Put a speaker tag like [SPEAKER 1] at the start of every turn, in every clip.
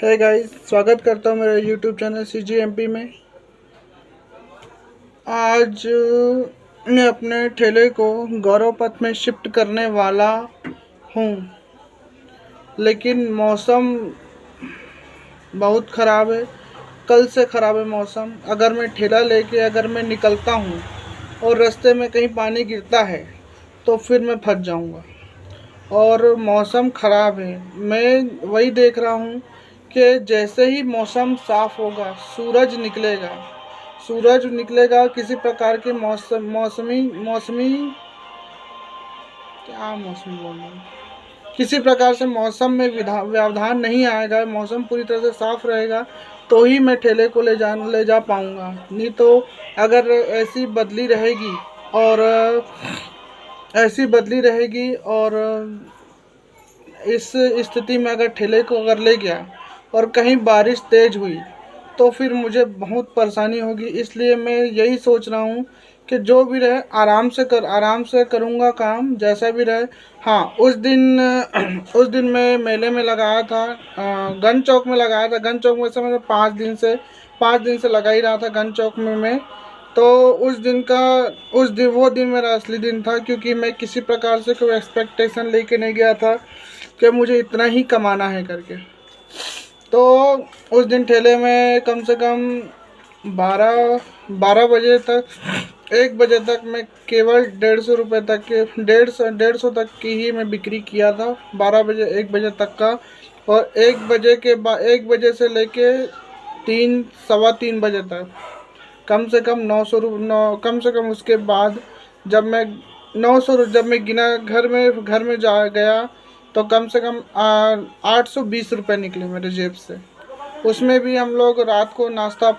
[SPEAKER 1] है गाइस, स्वागत करता हूँ मेरे यूट्यूब चैनल CGMP में। आज मैं अपने ठेले को गौरव पथ में शिफ्ट करने वाला हूँ, लेकिन मौसम बहुत ख़राब है। कल से ख़राब है मौसम। अगर मैं ठेला लेके अगर मैं निकलता हूँ और रास्ते में कहीं पानी गिरता है तो फिर मैं फंस जाऊँगा। और मौसम ख़राब है। मैं वही देख रहा हूँ कि जैसे ही मौसम साफ़ होगा, सूरज निकलेगा किसी प्रकार के मौसमी क्या मौसमी बोल रहा हूँ, किसी प्रकार से मौसम में व्यवधान नहीं आएगा, मौसम पूरी तरह से साफ़ रहेगा तो ही मैं ठेले को ले जा पाऊँगा। नहीं तो अगर ऐसी बदली रहेगी और इस स्थिति में अगर ठेले को अगर ले गया और कहीं बारिश तेज़ हुई तो फिर मुझे बहुत परेशानी होगी। इसलिए मैं यही सोच रहा हूँ कि जो भी रहे आराम से करूँगा काम, जैसा भी रहे। हाँ, उस दिन मैं मेले में लगाया था, गन चौक में लगाया था। गन चौक में से मैं 5 दिन से लगा ही रहा था गन चौक में मैं। तो वो दिन मेरा असली दिन था, क्योंकि मैं किसी प्रकार से कोई एक्सपेक्टेशन लेके नहीं गया था कि मुझे इतना ही कमाना है करके। तो उस दिन ठेले में कम से कम 12 बजे तक 1 बजे तक मैं केवल 150 रुपये तक के 150 तक की ही मैं बिक्री किया था। 1 बजे तक का। और 1 बजे से लेके 3 सवा 3 बजे तक कम से कम 900 कम से कम। उसके बाद जब मैं 900 जब मैं गिना घर में जा गया तो कम से कम 820 रुपये निकले मेरे जेब से। उसमें भी हम लोग रात को नाश्ता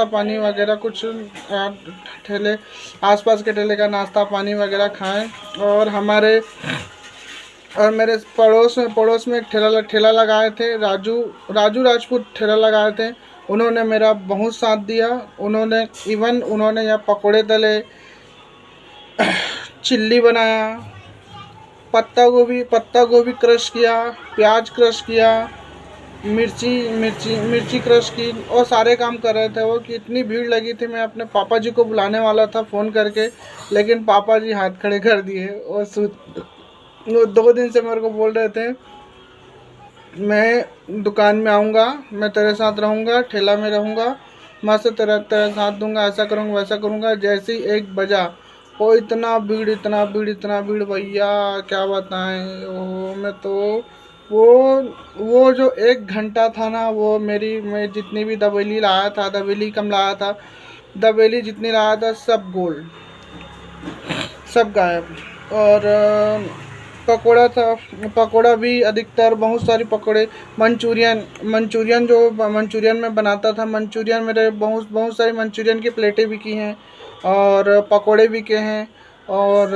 [SPEAKER 1] पानी वगैरह कुछ ठेले आसपास के ठेले का नाश्ता पानी वगैरह खाएं। और मेरे पड़ोस में एक ठेला लगाए थे, राजू राजपूत ठेला लगाए थे। उन्होंने मेरा बहुत साथ दिया। उन्होंने यहाँ पकोड़े तले, चिल्ली बनाया, पत्ता गोभी क्रश किया, प्याज क्रश किया, मिर्ची क्रश की, और सारे काम कर रहे थे वो। कि इतनी भीड़ लगी थी, मैं अपने पापा जी को बुलाने वाला था फ़ोन करके, लेकिन पापा जी हाथ खड़े कर दिए। और वो 2 दिन से मेरे को बोल रहे थे मैं दुकान में आऊँगा, मैं तेरे साथ रहूँगा, ठेला में रहूँगा, मैं से तेरा साथ दूँगा, ऐसा करूँगा वैसा करूँगा। जैसे ही 1 बजा वो इतना भीड़ भैया क्या बताएं। मैं तो वो जो 1 घंटा था ना, वो मैं जितनी भी दबेली लाया था, दबेली कम लाया था, दबेली जितनी लाया था सब गोल, सब गायब। और पकोड़ा भी अधिकतर, बहुत सारी पकोड़े, मंचूरियन में बनाता था। मंचूरियन मेरे बहुत सारी मंचूरियन की प्लेटें बिकी हैं और पकोड़े बिके हैं। और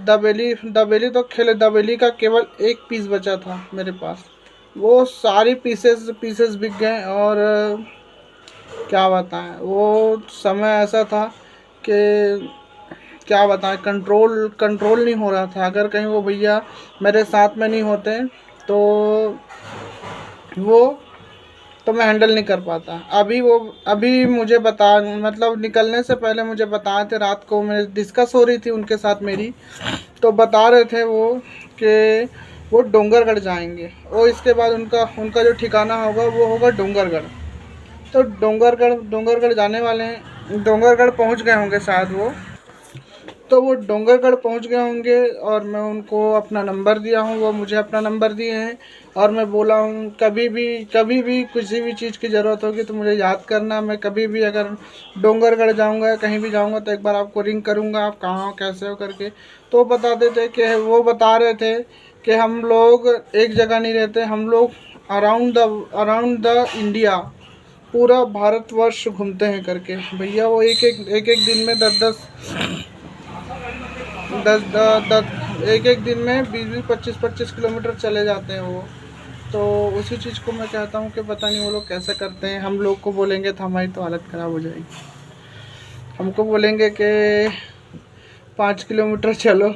[SPEAKER 1] दबेली का केवल 1 पीस बचा था मेरे पास, वो सारी पीसेस बिक गए। और क्या बताएं, वो समय ऐसा था कि क्या बताएं, कंट्रोल नहीं हो रहा था। अगर कहीं वो भैया मेरे साथ में नहीं होते तो मैं हैंडल नहीं कर पाता। अभी मुझे निकलने से पहले मुझे बताए थे, रात को मैं डिस्कस हो रही थी उनके साथ मेरी, तो बता रहे थे वो कि वो डोंगरगढ़ जाएंगे और इसके बाद उनका जो ठिकाना होगा वो होगा डोंगरगढ़। तो डोंगरगढ़ जाने वाले हैं, डोंगरगढ़ पहुंच गए होंगे शायद वो। तो वो डोंगरगढ़ पहुंच गए होंगे और मैं उनको अपना नंबर दिया हूं, वो मुझे अपना नंबर दिए हैं। और मैं बोला हूं कभी भी किसी भी चीज़ की ज़रूरत होगी तो मुझे याद करना। मैं कभी भी अगर डोंगरगढ़ जाऊंगा, कहीं भी जाऊंगा, तो एक बार आपको रिंग करूंगा, आप कहाँ हो, कैसे हो करके। तो वो बता रहे थे कि हम लोग एक जगह नहीं रहते, हम लोग अराउंड द इंडिया, पूरा भारतवर्ष घूमते हैं करके। भैया वो एक दिन में 1 दिन में 20-25 किलोमीटर चले जाते हैं वो। तो उसी चीज़ को मैं कहता हूँ कि पता नहीं वो लोग कैसे करते हैं। हम लोग को बोलेंगे तो हमारी तो हालत ख़राब हो जाएगी। हमको बोलेंगे कि 5 किलोमीटर चलो,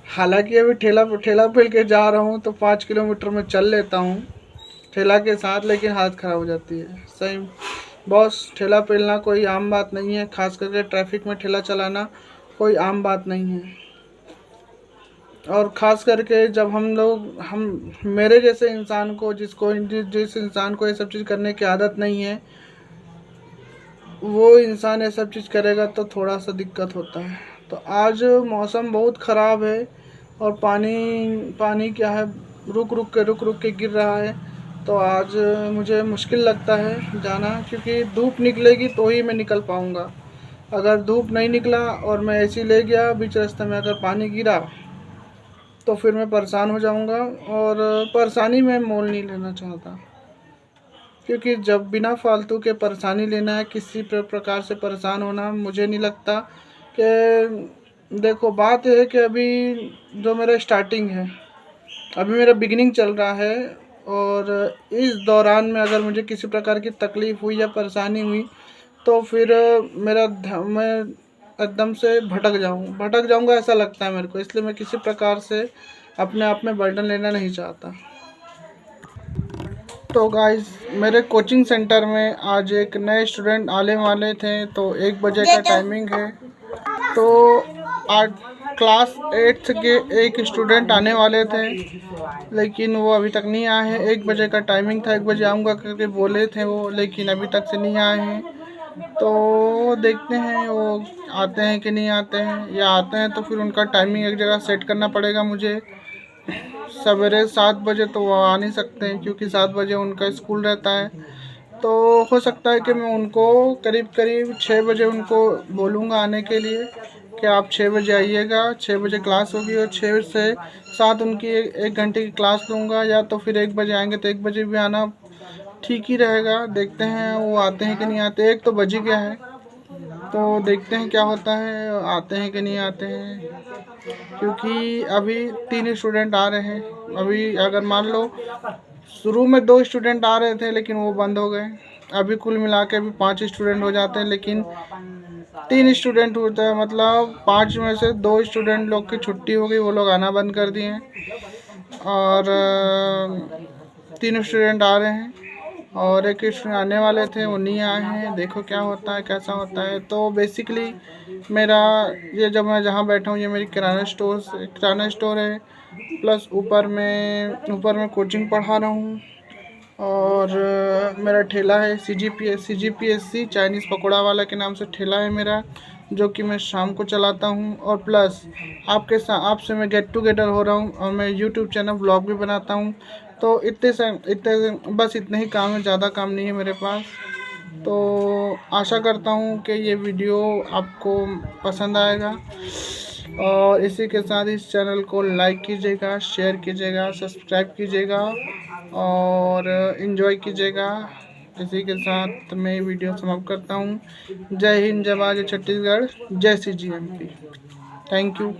[SPEAKER 1] हालांकि अभी ठेला फेल के जा रहा हूँ तो 5 किलोमीटर में चल लेता हूँ, ठेला के साथ, लेकिन हालत ख़राब हो जाती है। सही बॉस, ठेला पेलना कोई आम बात नहीं है, खास करके ट्रैफिक में ठेला चलाना कोई आम बात नहीं है। और ख़ास करके जब हम मेरे जैसे इंसान को, जिस इंसान को ये सब चीज़ करने की आदत नहीं है, वो इंसान ये सब चीज़ करेगा तो थोड़ा सा दिक्कत होता है। तो आज मौसम बहुत ख़राब है और पानी क्या है, रुक रुक के गिर रहा है। तो आज मुझे मुश्किल लगता है जाना, क्योंकि धूप निकलेगी तो ही मैं निकल पाऊँगा। अगर धूप नहीं निकला और मैं ऐसे ही ले गया, बीच रास्ते में अगर पानी गिरा तो फिर मैं परेशान हो जाऊँगा, और परेशानी में मोल नहीं लेना चाहता। क्योंकि जब बिना फालतू के परेशानी लेना है, किसी प्रकार से परेशान होना, मुझे नहीं लगता कि देखो बात यह है कि अभी जो मेरा स्टार्टिंग है, अभी मेरा बिगिनिंग चल रहा है, और इस दौरान में अगर मुझे किसी प्रकार की तकलीफ़ हुई या परेशानी हुई तो फिर मैं एकदम से भटक जाऊंगा ऐसा लगता है मेरे को। इसलिए मैं किसी प्रकार से अपने आप में बर्डन लेना नहीं चाहता। तो गाइस, मेरे कोचिंग सेंटर में आज एक नए स्टूडेंट आने वाले थे, तो 1 बजे का टाइमिंग है। तो आज क्लास 8 के एक स्टूडेंट आने वाले थे, लेकिन वो अभी तक नहीं आए हैं। 1 बजे का टाइमिंग था, 1 बजे आऊँगा करके बोले थे वो, लेकिन अभी तक से नहीं आए हैं। तो देखते हैं वो आते हैं कि नहीं आते हैं, या आते हैं तो फिर उनका टाइमिंग एक जगह सेट करना पड़ेगा मुझे। सवेरे 7 बजे तो वो आ नहीं सकते हैं, क्योंकि 7 बजे उनका स्कूल रहता है। तो हो सकता है कि मैं उनको करीब 6 बजे उनको बोलूँगा आने के लिए, कि आप 6 बजे आइएगा। 6 बजे क्लास होगी और 6 से 7 उनकी 1 घंटे की क्लास लूँगा, या तो फिर 1 बजे आएंगे तो 1 बजे भी आना ठीक ही रहेगा। देखते हैं वो आते हैं कि नहीं आते। 1 तो बज ही गया है, तो देखते हैं क्या होता है, आते हैं कि नहीं आते हैं। क्योंकि अभी 3 स्टूडेंट आ रहे हैं। अभी अगर मान लो शुरू में 2 स्टूडेंट आ रहे थे, लेकिन वो बंद हो गए। अभी कुल मिला के अभी 5 स्टूडेंट हो जाते हैं, लेकिन 3 स्टूडेंट होता है, मतलब 5 में से 2 स्टूडेंट लोग की छुट्टी हो गई, वो लोग आना बंद कर दिए हैं, और 3 स्टूडेंट आ रहे हैं, और एक स्टूडेंट आने वाले थे वो नहीं आए हैं। देखो क्या होता है, कैसा होता है। तो बेसिकली मेरा ये, जब मैं जहाँ बैठा हूँ, ये मेरी किराना स्टोर है, प्लस ऊपर में कोचिंग पढ़ा रहा हूँ, और मेरा ठेला है CGPSC चाइनीज़ पकौड़ा वाला के नाम से ठेला है मेरा, जो कि मैं शाम को चलाता हूँ। और प्लस आपसे मैं गेट टुगेदर हो रहा हूँ, और मैं यूट्यूब चैनल व्लॉग भी बनाता हूँ। तो बस इतने ही काम है, ज़्यादा काम नहीं है मेरे पास। तो आशा करता हूँ कि ये वीडियो आपको पसंद आएगा, और इसी के साथ इस चैनल को लाइक कीजिएगा, शेयर कीजिएगा, सब्सक्राइब कीजिएगा, और एंजॉय कीजिएगा। इसी के साथ मैं वीडियो समाप्त करता हूँ। जय हिंद, जय भारत, जय छत्तीसगढ़, जय CGMP। Thank you.